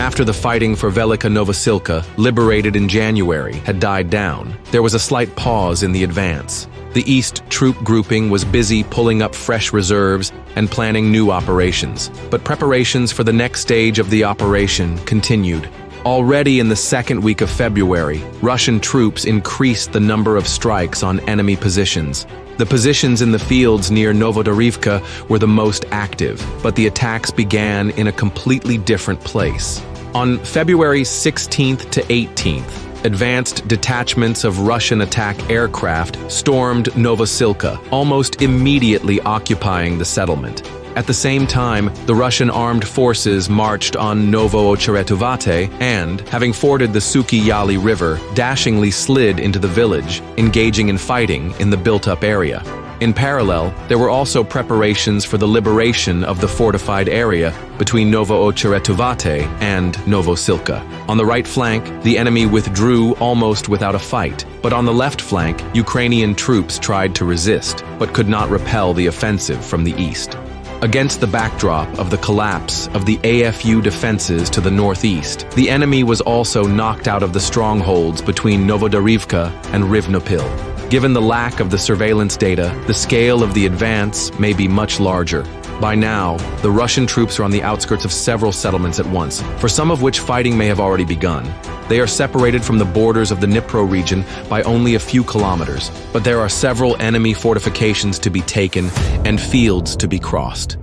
After the fighting for Velika Novosiika, liberated in January, had died down, there was a slight pause in the advance. The East troop grouping was busy pulling up fresh reserves and planning new operations. But preparations for the next stage of the operation continued. Already in the second week of February, Russian troops increased the number of strikes on enemy positions. The positions in the fields near Novoocheretuvate were the most active, but the attacks began in a completely different place. On February 16th to 18th, advanced detachments of Russian attack aircraft stormed Novosiika, almost immediately occupying the settlement. At the same time, the Russian armed forces marched on Novoocheretuvate and, having forded the 𝐔𝐤𝐫𝐚 River, dashingly slid into the village, engaging in fighting in the built-up area. In parallel, there were also preparations for the liberation of the fortified area between Novoocheretuvate and Novosiika. On the right flank, the enemy withdrew almost without a fight, but on the left flank, Ukrainian troops tried to resist, but could not repel the offensive from the east. Against the backdrop of the collapse of the AFU defenses to the northeast, the enemy was also knocked out of the strongholds between Novoocheretuvate and Rivnopil. Given the lack of the surveillance data, the scale of the advance may be much larger. By now, the Russian troops are on the outskirts of several settlements at once, for some of which fighting may have already begun. They are separated from the borders of the Dnipro region by only a few kilometers, but there are several enemy fortifications to be taken and fields to be crossed.